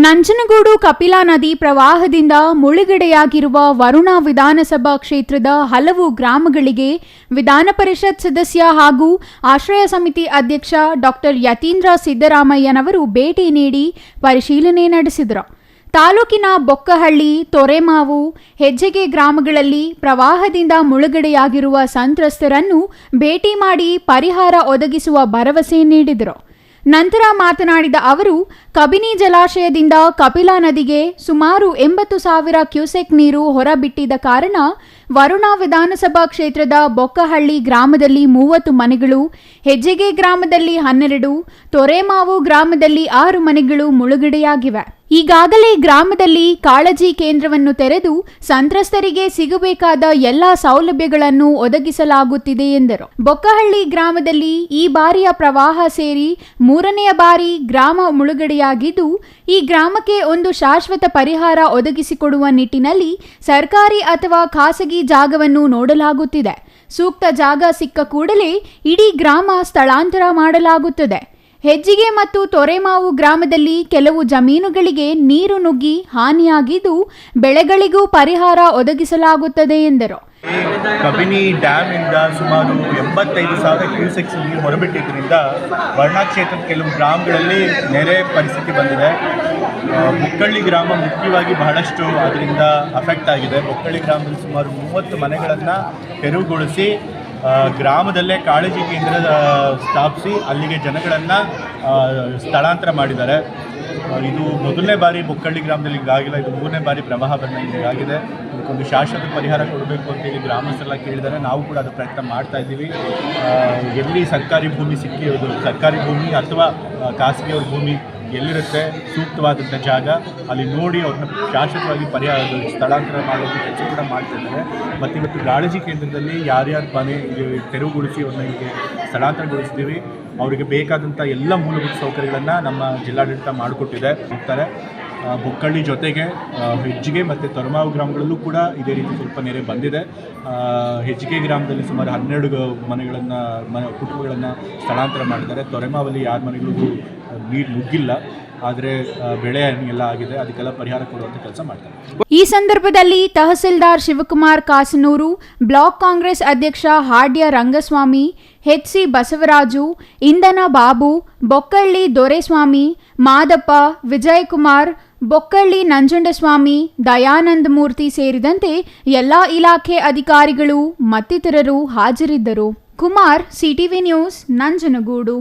ನಂಜನಗೂಡು ಕಪಿಲಾ ನದಿ ಪ್ರವಾಹದಿಂದ ಮುಳುಗಡೆಯಾಗಿರುವ ವರುಣಾ ವಿಧಾನಸಭಾ ಕ್ಷೇತ್ರದ ಹಲವು ಗ್ರಾಮಗಳಿಗೆ ವಿಧಾನ ಪರಿಷತ್ ಸದಸ್ಯ ಹಾಗೂ ಆಶ್ರಯ ಸಮಿತಿ ಅಧ್ಯಕ್ಷ ಡಾಕ್ಟರ್ ಯತೀಂದ್ರ ಸಿದ್ದರಾಮಯ್ಯನವರು ಭೇಟಿ ನೀಡಿ ಪರಿಶೀಲನೆ ನಡೆಸಿದರು. ತಾಲೂಕಿನ ಬೊಕ್ಕಹಳ್ಳಿ, ತೊರೆಮಾವು, ಹೆಜ್ಜೆಗೆ ಗ್ರಾಮಗಳಲ್ಲಿ ಪ್ರವಾಹದಿಂದ ಮುಳುಗಡೆಯಾಗಿರುವ ಸಂತ್ರಸ್ತರನ್ನು ಭೇಟಿ ಮಾಡಿ ಪರಿಹಾರ ಒದಗಿಸುವ ಭರವಸೆ ನೀಡಿದರು. ನಂತರ ಮಾತನಾಡಿದ ಅವರು, ಕಬಿನಿ ಜಲಾಶಯದಿಂದ ಕಪಿಲಾ ನದಿಗೆ ಸುಮಾರು 80,000 ಕ್ಯೂಸೆಕ್ ನೀರು ಹೊರಬಿಟ್ಟಿದ್ದ ಕಾರಣ ವರುಣಾ ವಿಧಾನಸಭಾ ಕ್ಷೇತ್ರದ ಬೊಕ್ಕಹಳ್ಳಿ ಗ್ರಾಮದಲ್ಲಿ 30 ಮನೆಗಳು, ಹೆಜ್ಜೆಗೆ ಗ್ರಾಮದಲ್ಲಿ 12, ತೊರೆಮಾವು ಗ್ರಾಮದಲ್ಲಿ 6 ಮನೆಗಳು ಮುಳುಗಡೆಯಾಗಿವೆ. ಈಗಾಗಲೇ ಗ್ರಾಮದಲ್ಲಿ ಕಾಳಜಿ ಕೇಂದ್ರವನ್ನು ತೆರೆದು ಸಂತ್ರಸ್ತರಿಗೆ ಸಿಗಬೇಕಾದ ಎಲ್ಲಾ ಸೌಲಭ್ಯಗಳನ್ನು ಒದಗಿಸಲಾಗುತ್ತಿದೆ ಎಂದರು. ಬೊಕ್ಕಹಳ್ಳಿ ಗ್ರಾಮದಲ್ಲಿ ಈ ಬಾರಿಯ ಪ್ರವಾಹ ಸೇರಿ 3ನೇ ಬಾರಿ ಗ್ರಾಮ ಮುಳುಗಡೆಯಾಗಿದ್ದು, ಈ ಗ್ರಾಮಕ್ಕೆ ಒಂದು ಶಾಶ್ವತ ಪರಿಹಾರ ಒದಗಿಸಿಕೊಡುವ ನಿಟ್ಟಿನಲ್ಲಿ ಸರ್ಕಾರಿ ಅಥವಾ ಖಾಸಗಿ ಜಾಗವನ್ನು ನೋಡಲಾಗುತ್ತಿದೆ. ಸೂಕ್ತ ಜಾಗ ಸಿಕ್ಕ ಕೂಡಲೇ ಇಡೀ ಗ್ರಾಮ ಸ್ಥಳಾಂತರ ಮಾಡಲಾಗುತ್ತದೆ. ಹೆಜ್ಜಿಗೆ ಮತ್ತು ತೊರೆಮಾವು ಗ್ರಾಮದಲ್ಲಿ ಕೆಲವು ಜಮೀನುಗಳಿಗೆ ನೀರು ನುಗ್ಗಿ ಹಾನಿಯಾಗಿದ್ದು, ಬೆಳೆಗಳಿಗೂ ಪರಿಹಾರ ಒದಗಿಸಲಾಗುತ್ತದೆ ಎಂದರು. ಕಬಿನಿ ಡ್ಯಾಮ್ ಇಂದ ಸುಮಾರು 85,000 ಕ್ಯೂಸೆಕ್ಸ್ ನೀರು ಹೊರಬಿಟ್ಟಿದ್ದರಿಂದ ವರ್ಣಾ ಕ್ಷೇತ್ರದ ಕೆಲವು ಗ್ರಾಮಗಳಲ್ಲಿ ನೆರೆ ಪರಿಸ್ಥಿತಿ ಬಂದಿದೆ. ಬೊಕ್ಕಳ್ಳಿ ಗ್ರಾಮ ಮುಖ್ಯವಾಗಿ ಬಹಳಷ್ಟು ಅದರಿಂದ ಅಫೆಕ್ಟ್ ಆಗಿದೆ. ಬೊಕ್ಕಳ್ಳಿ ಗ್ರಾಮದಲ್ಲಿ ಸುಮಾರು 30 ಮನೆಗಳನ್ನು ತೆರವುಗೊಳಿಸಿ ಗ್ರಾಮದಲ್ಲೇ ಕಾಳಜಿ ಕೇಂದ್ರ ಸ್ಥಾಪಿಸಿ ಅಲ್ಲಿಗೆ ಜನಗಳನ್ನು ಸ್ಥಳಾಂತರ ಮಾಡಿದ್ದಾರೆ. ಇದು ಮೊದಲನೇ ಬಾರಿ ಬೊಕ್ಕಳ್ಳಿ ಗ್ರಾಮದಲ್ಲಿ ಹೀಗಾಗಿಲ್ಲ, ಇದು 3ನೇ ಬಾರಿ ಪ್ರವಾಹ ಬಂದ ಹೀಗಾಗಿದೆ. ಇದಕ್ಕೊಂದು ಶಾಶ್ವತ ಪರಿಹಾರ ಕೊಡಬೇಕು ಅಂತೇಳಿ ಗ್ರಾಮಸ್ಥರೆಲ್ಲ ಕೇಳಿದ್ದಾರೆ. ನಾವು ಕೂಡ ಅದು ಪ್ರಯತ್ನ ಮಾಡ್ತಾ ಇದ್ದೀವಿ. ಎಲ್ಲಿ ಸರ್ಕಾರಿ ಭೂಮಿ ಸಿಕ್ಕಿರೋದು, ಸರ್ಕಾರಿ ಭೂಮಿ ಅಥವಾ ಖಾಸಗಿಯವ್ರ ಭೂಮಿ ಎಲ್ಲಿರುತ್ತೆ ಸೂಕ್ತವಾದಂಥ ಜಾಗ ಅಲ್ಲಿ ನೋಡಿ ಅವ್ರನ್ನ ಶಾಶ್ವತವಾಗಿ ಪರಿಹಾರ ಸ್ಥಳಾಂತರ ಮಾಡೋದು ಕೆಲಸ ಕೂಡ ಮಾಡ್ತಿದ್ದಾರೆ. ಮತ್ತು ಇವತ್ತು ಕಾಳಜಿ ಕೇಂದ್ರದಲ್ಲಿ ಯಾರ್ಯಾರ ಮನೆ ತೆರವುಗೊಳಿಸಿ ಅವ್ರನ್ನ ಹೀಗೆ ಸ್ಥಳಾಂತರಗೊಳಿಸ್ತೀವಿ, ಅವರಿಗೆ ಬೇಕಾದಂಥ ಎಲ್ಲ ಮೂಲಭೂತ ಸೌಕರ್ಯಗಳನ್ನು ನಮ್ಮ ಜಿಲ್ಲಾಡಳಿತ ಮಾಡಿಕೊಟ್ಟಿದೆ ಹೋಗ್ತಾರೆ. ಬೊಕ್ಕಳ್ಳಿ ಜೊತೆಗೆ ಹೆಜ್ಜಿಗೆ ಮತ್ತು ತೊರೆಮಾವು ಗ್ರಾಮಗಳಲ್ಲೂ ಕೂಡ ಇದೇ ರೀತಿ ಸ್ವಲ್ಪ ನೆರೆ ಬಂದಿದೆ. ಹೆಜ್ಜಿಗೆ ಗ್ರಾಮದಲ್ಲಿ ಸುಮಾರು 12 ಕುಟುಂಬಗಳನ್ನು ಸ್ಥಳಾಂತರ ಮಾಡಿದ್ದಾರೆ. ತೊರೆಮಾವಲ್ಲಿ ಯಾರ ಮನೆಗಳಿಗೂ ನೀರು ನುಗ್ಗಿಲ್ಲ, ಆದರೆ ಬೆಳೆ ಎಲ್ಲ ಆಗಿದೆ, ಅದಕ್ಕೆಲ್ಲ ಪರಿಹಾರ ಕೊಡುವಂಥ ಕೆಲಸ ಮಾಡ್ತಾರೆ. ಈ ಸಂದರ್ಭದಲ್ಲಿ ತಹಸೀಲ್ದಾರ್ ಶಿವಕುಮಾರ್ ಕಾಸನೂರು, ಬ್ಲಾಕ್ ಕಾಂಗ್ರೆಸ್ ಅಧ್ಯಕ್ಷ ಹಾಡ್ಯ ರಂಗಸ್ವಾಮಿ, ಹೆಚ್.ಸಿ. ಬಸವರಾಜು, ಇಂಧನ ಬಾಬು, ಬೊಕ್ಕಳ್ಳಿ ದೊರೆಸ್ವಾಮಿ, ಮಾದಪ್ಪ, ವಿಜಯಕುಮಾರ್, ಬೊಕ್ಕಳ್ಳಿ ನಂಜುಂಡಸ್ವಾಮಿ, ದಯಾನಂದ ಮೂರ್ತಿ ಸೇರಿದಂತೆ ಎಲ್ಲಾ ಇಲಾಖೆ ಅಧಿಕಾರಿಗಳು ಮತ್ತಿತರರು ಹಾಜರಿದ್ದರು. Kumar, CTV news, Nanjangud.